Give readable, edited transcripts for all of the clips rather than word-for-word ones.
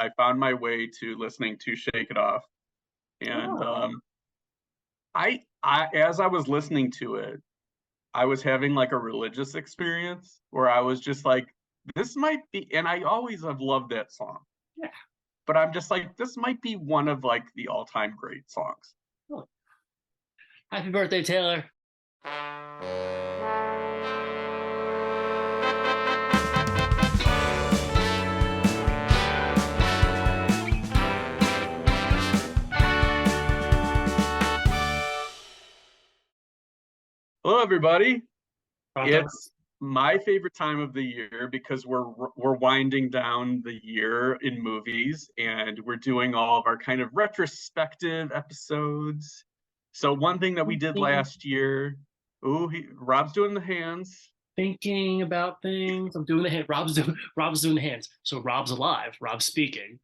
I found my way to listening to Shake It Off, and Oh, as I was listening to it, I was having like a religious experience where I was just like, this might be, and I always have loved that song, yeah. but I'm just like, this might be one of like the all-time great songs. Really. Happy birthday, Taylor. Hello, everybody. Pronto? It's my favorite time of the year because we're winding down the year in movies and we're doing all of our kind of retrospective episodes. So one thing that we did Thinking, last year, Rob's doing the hands. thinking about things. I'm doing the hand. Rob's doing the hands. So Rob's alive. Rob's speaking.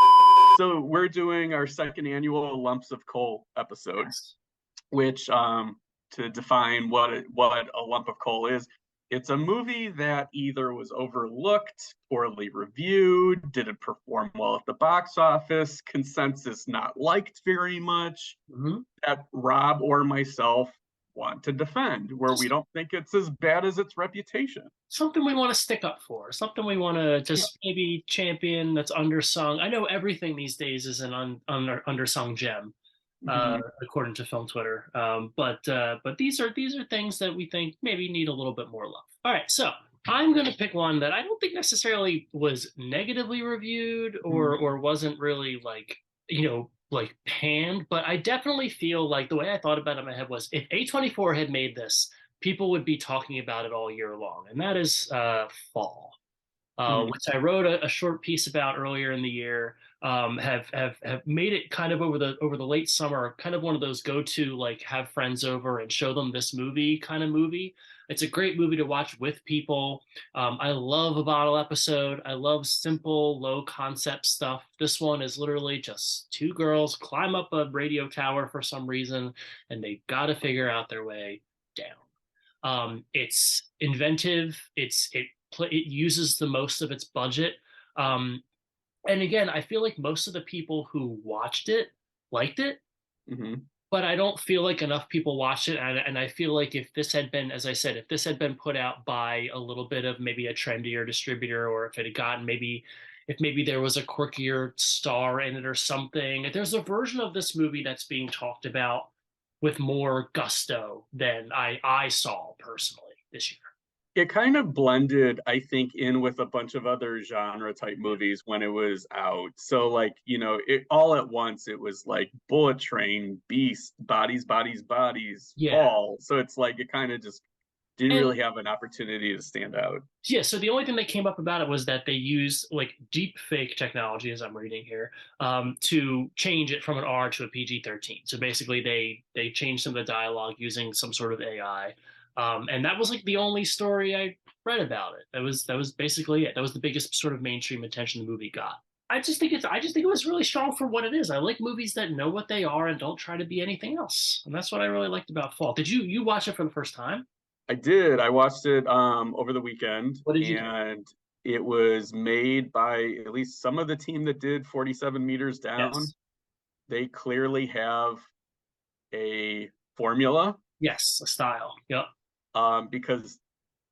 So we're doing our second annual Lumps of Coal episode, Yes. which to define what a lump of coal is, it's a movie that either was overlooked, poorly reviewed, didn't perform well at the box office, consensus not liked very much, Mm-hmm. that Rob or myself want to defend, where we Just don't think it's as bad as its reputation. something we want to stick up for. Something we want to Yeah. just maybe champion that's undersung. I know everything these days is an undersung gem, Mhm. according to film Twitter. But these are things that we think maybe need a little bit more love. All right, so I'm going to pick one that I don't think necessarily was negatively reviewed Mhm. or wasn't really like like panned, but I definitely feel like the way I thought about it in my head was if A24 had made this, people would be talking about it all year long, and that is Fall, Mhm. which I wrote a short piece about earlier in the year. Have made it kind of over the late summer, kind of one of those go to like have friends over and show them this movie kind of movie. It's a great movie to watch with people. I love a bottle episode. I love simple, low concept stuff. This one is literally just two girls climb up a radio tower for some reason, and they got to figure out their way down. It's inventive. It uses the most of its budget. Um, and again, I feel like most of the people who watched it liked it, Mhm. but I don't feel like enough people watched it. And I feel like if this had been, as I said, if this had been put out by a little bit of maybe a trendier distributor, or if it had gotten maybe, if maybe there was a quirkier star in it or something, if there's a version of this movie that's being talked about with more gusto than I saw personally this year. It kind of blended, I think, in with a bunch of other genre type movies when it was out. So, like, it all at once, it was like Bullet Train, Beast, Bodies, Bodies, Bodies, Yeah. Fall. So it's like it kind of just didn't And really have an opportunity to stand out. yeah, so the only thing that came up about it was that they use like deep fake technology, as I'm reading here, to change it from an R to a PG-13. So basically, they changed some of the dialogue using some sort of AI, and that was like the only story I read about it. That was basically it. That was the biggest sort of mainstream attention the movie got. I just think it was really strong for what it is. I like movies that know what they are and don't try to be anything else, and that's what I really liked about Fall. Did you watch it for the first time? I did. I watched it over the weekend, What did you think? and it was made by at least some of the team that did 47 meters down. Yes. They clearly have a formula, Yes, a style. Yep. because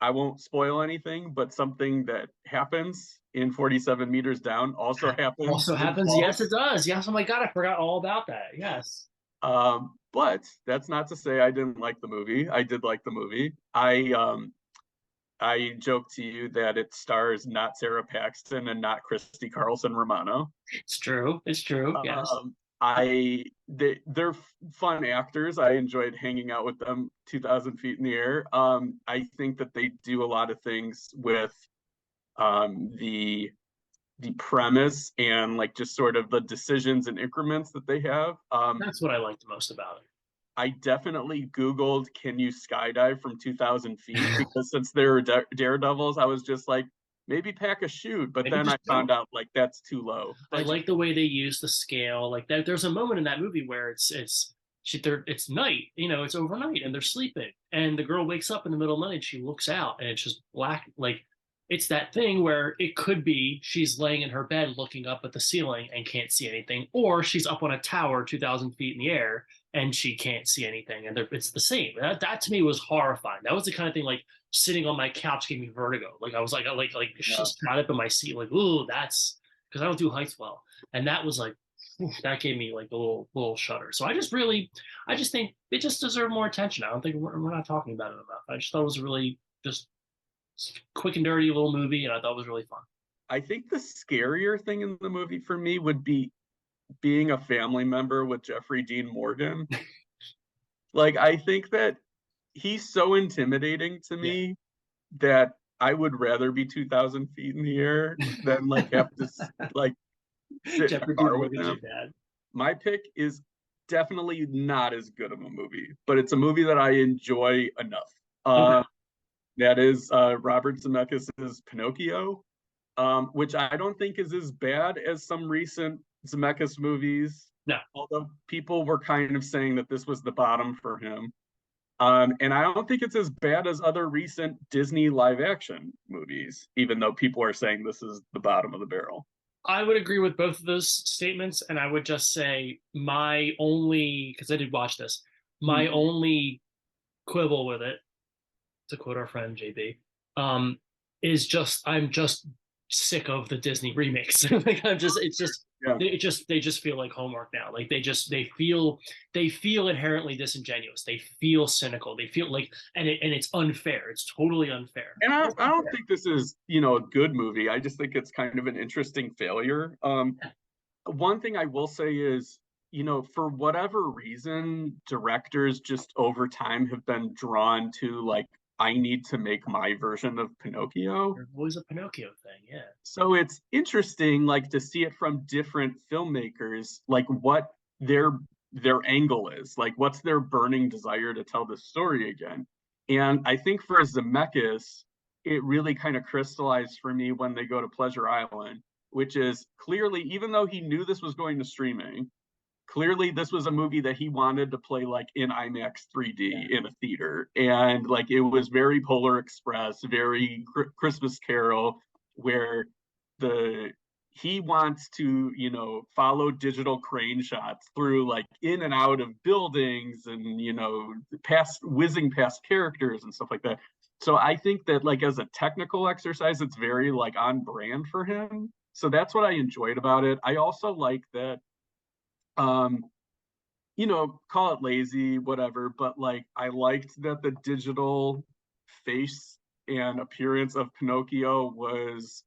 I won't spoil anything, but something that happens in 47 meters down also happens Also in happens. Fall. Yes, it does. Yes. Oh my God, I forgot all about that. Yes. But that's not to say I didn't like the movie. I did like the movie. I joked to you that it stars not Sarah Paxton and not Christy Carlson Romano. It's true. It's true. Yes. They're fun actors. I enjoyed hanging out with them 2,000 feet in the air. I think that they do a lot of things with the premise and like just sort of the decisions and increments that they have. That's what I liked most about I definitely Googled, can you skydive from 2,000 feet? Because since they were daredevils, I was just like, maybe pack a chute. But Maybe then I just found don't. out like that's too low. I Like, like the way they use the scale. Like that, there's a moment in that movie where it's night. It's overnight and they're sleeping, and the girl wakes up in the middle of the night and she looks out and it's just black. Like it's that thing where it could be she's laying in her bed looking up at the ceiling and can't see anything, or she's up on a tower 2,000 feet in the air and she can't see anything. And it's the same. That to me was horrifying. That was the kind of thing like sitting on my couch gave me vertigo. Like I was like Yeah. just got up in my seat, like, ooh, that's because I don't do heights well. And that was like, that gave me like a little shudder. So I just think they just deserve more attention. I don't think we're not talking about it enough. I just thought it was really just quick and dirty little movie, and I thought it was really fun. I think the scarier thing in the movie for me would be being a family member with Jeffrey Dean Morgan. Like, I think that he's so intimidating to Yeah. me that I would rather be 2,000 feet in the air than like have to like sit in a Jeffrey Dean car with Morgan's your him. dad. My pick is definitely not as good of a movie, but it's a movie that I enjoy enough. Okay. That is Robert Zemeckis' Pinocchio, which I don't think is as bad as some recent Zemeckis movies, No, although people were kind of saying that this was the bottom for him. And I don't think it's as bad as other recent Disney live action movies, even though people are saying this is the bottom of the barrel. I would agree with both of those statements, and I would just say my only, because I did watch this, my Hmm. only quibble with it, to quote our friend JB, um, is just I'm just sick of the Disney remakes. Like I'm just it's just Yeah. they just feel like homework now. Like they feel inherently disingenuous. They feel cynical. They feel like and it's unfair. It's totally unfair. And It's I don't unfair. think this is, a good movie. I just think it's kind of an interesting failure. One thing I will say is, for whatever reason, directors just over time have been drawn to like, I need to make my version of Pinocchio. There's always a Pinocchio thing. Yeah. So it's interesting, like to see it from different filmmakers, like what their angle is, like what's their burning desire to tell the story again. And I think for Zemeckis, it really kind of crystallized for me when they go to Pleasure Island, which is clearly, even though he knew this was going to streaming, clearly this was a movie that he wanted to play like in IMAX Yeah. 3D in a theater. And like it was very Polar Express, very Christmas Carol, where the he wants to, follow digital crane shots through like in and out of buildings and, past whizzing past characters and stuff like that. So I think that like as a technical exercise, it's very like on brand for him. So that's what I enjoyed about it. I also like that um call it lazy, whatever, but like I liked that the digital face and appearance of Pinocchio was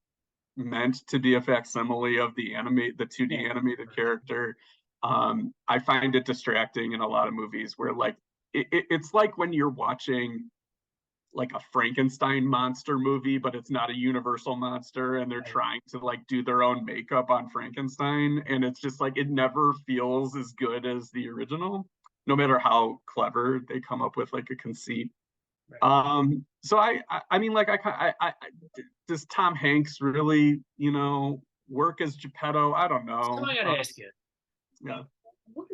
meant to be a facsimile of the 2D Yeah. animated character. I find it distracting in a lot of movies where like it's like when you're watching like a Frankenstein monster movie, but it's not a universal monster, and they're Right. trying to like do their own makeup on Frankenstein, and it's just like it never feels as good as the original, no matter how clever they come up with like a conceit. Right. So I mean, like does Tom Hanks really, work as Geppetto? I don't So know. I got to ask you, Yeah. what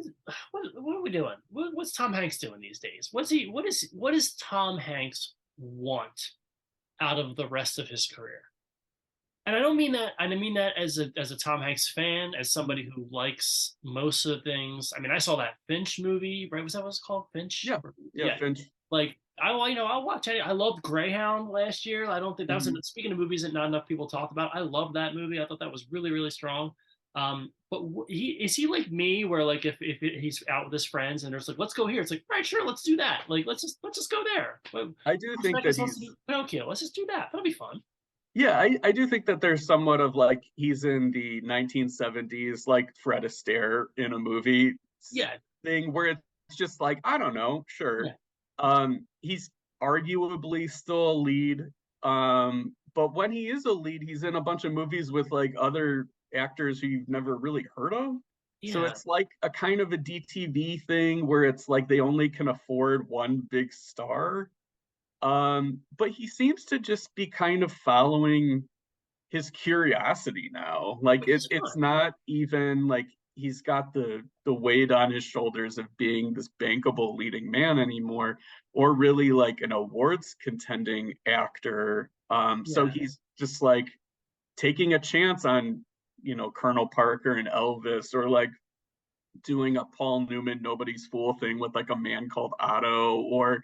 are we doing? What's Tom Hanks doing these days? What does Tom Hanks want out of the rest of his career? And I don't mean that. I mean that as a Tom Hanks fan, as somebody who likes most of the things. I mean, I saw that Finch movie, right? Was that what it's called, Finch? Yeah, yeah, Yeah. Finch. Like I'll watch it. I loved Greyhound last year. I don't think that was Mhm. speaking of movies that not enough people talked about. I love that movie. I thought that was really strong. But he like me, where like if he's out with his friends and there's like let's go here, it's like right sure let's do that. Like let's just go there. I do think that Wants to do Pinocchio. Let's just do that. That'll be fun. yeah, I do think that there's somewhat of like he's in the 1970s, like Fred Astaire in a movie Yeah, thing where it's just like, I don't know, sure. yeah, He's arguably still a lead. But when he is a lead, he's in a bunch of movies with like other actors who you've never really heard of. So yeah. it's like a kind of a DTV thing where it's like they only can afford one big star. But he seems to just be kind of following his curiosity now. Like Which is it's fun. not even like he's got the weight on his shoulders of being this bankable leading man anymore, or really like an awards contending actor. So Yeah. he's just like taking a chance on, Colonel Parker and Elvis, or like doing a Paul Newman Nobody's Fool thing with like A Man Called Otto, or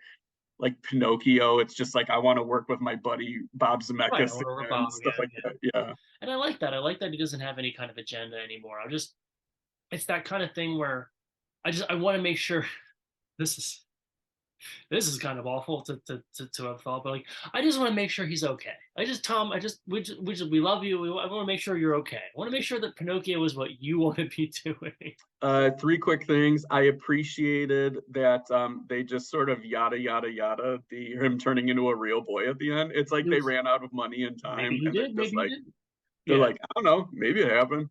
like Pinocchio. It's just like I want to work with my buddy Bob Right. I Zemeckis want to rip and off. stuff Yeah. like Yeah. that. Yeah. And I like that. I like that he doesn't have any kind of agenda anymore. It's that kind of thing where I want to make sure this is this is kind of awful to have thought, but like I just want to make sure he's okay. Tom, we love you. I want to make sure you're okay. I want to make sure that Pinocchio is what you want to be doing. Three quick things. I appreciated that they just sort of yada yada yada him turning into a real boy at the end. It's like It they was, ran out of money and maybe time, he and they're did, just maybe he like did. they're Yeah. like, I don't know, maybe it happened.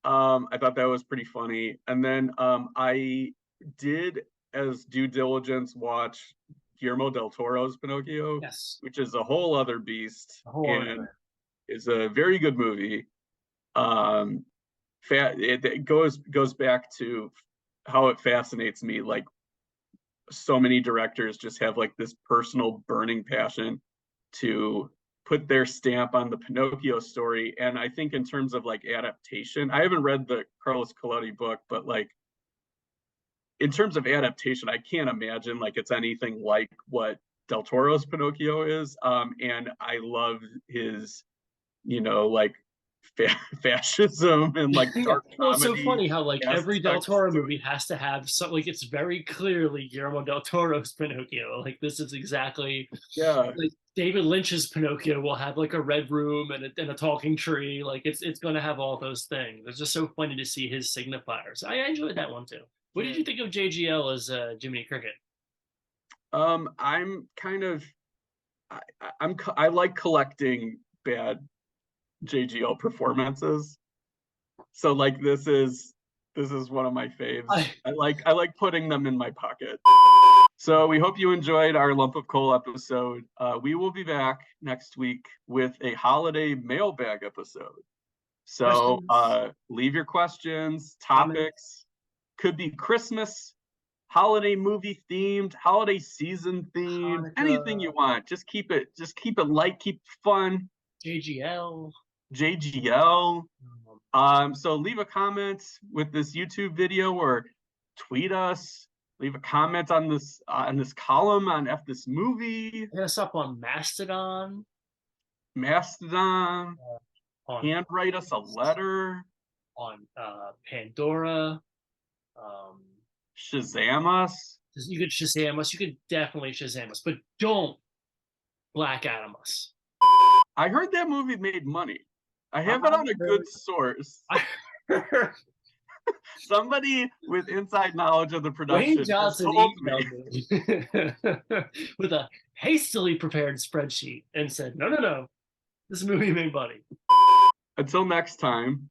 I thought that was pretty funny. And then I did, as due diligence, watch Guillermo del Toro's Pinocchio, Yes. which is a whole other beast A whole other and thing. is a very good movie. Um, it goes back to how it fascinates me. Like so many directors just have like this personal burning passion to put their stamp on the Pinocchio story. And I think in terms of like adaptation, I haven't read the Carlos Collodi book, but like in terms of adaptation, I can't imagine like it's anything like what Del Toro's Pinocchio is. And I love his, like fascism and like Yeah. dark Well, it's so comedy funny how like every Del aspects Toro to it. movie has to have some like it's very clearly Guillermo del Toro's Pinocchio. Like this is exactly Yeah. like David Lynch's Pinocchio will have like a red room and a talking tree. Like it's going to have all those things. It's just so funny to see his signifiers. I enjoyed that one too. What did Yeah. you think of JGL as Jiminy Cricket? I'm kind of I like collecting bad JGL performances. So like this is one of my faves. I I like putting them in my pocket. So we hope you enjoyed our Lump of Coal episode. We will be back next week with a holiday mailbag episode. So questions, leave your questions, comments. topics. Could be Christmas, holiday movie themed, holiday season themed, anything you Hanukkah, want. Just keep it light, keep it fun. JGL. JGL. Um, So leave a comment with this YouTube video or tweet us. Leave a comment on this column on F this movie, hit us up on Mastodon, Mastodon. on Handwrite us a letter. Pandora. Um, Shazam us. you could Shazam us. You could definitely Shazam us, but don't Black Adam us. I heard that movie made money. I I have it on a heard, good source. I heard Somebody with inside knowledge of the Wayne production has Johnson told me. emailed me with a hastily prepared spreadsheet and said, "No, no, no, this movie made money. Until next time,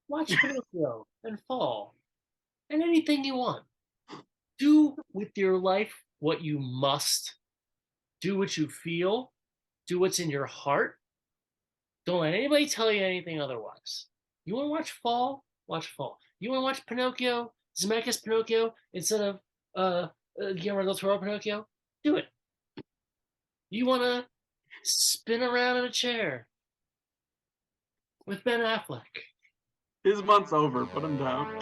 Watch Pinocchio and Fall and anything you want. Do with your life what you must. Do what you feel. Do what's in your heart. Don't let anybody tell you anything otherwise. You want to watch Fall? Watch Fall. You want to watch Pinocchio, Zemeckis Pinocchio, instead of Guillermo del Toro Pinocchio? Do it. You want to spin around in a chair with Ben Affleck? his month's over. Put him down.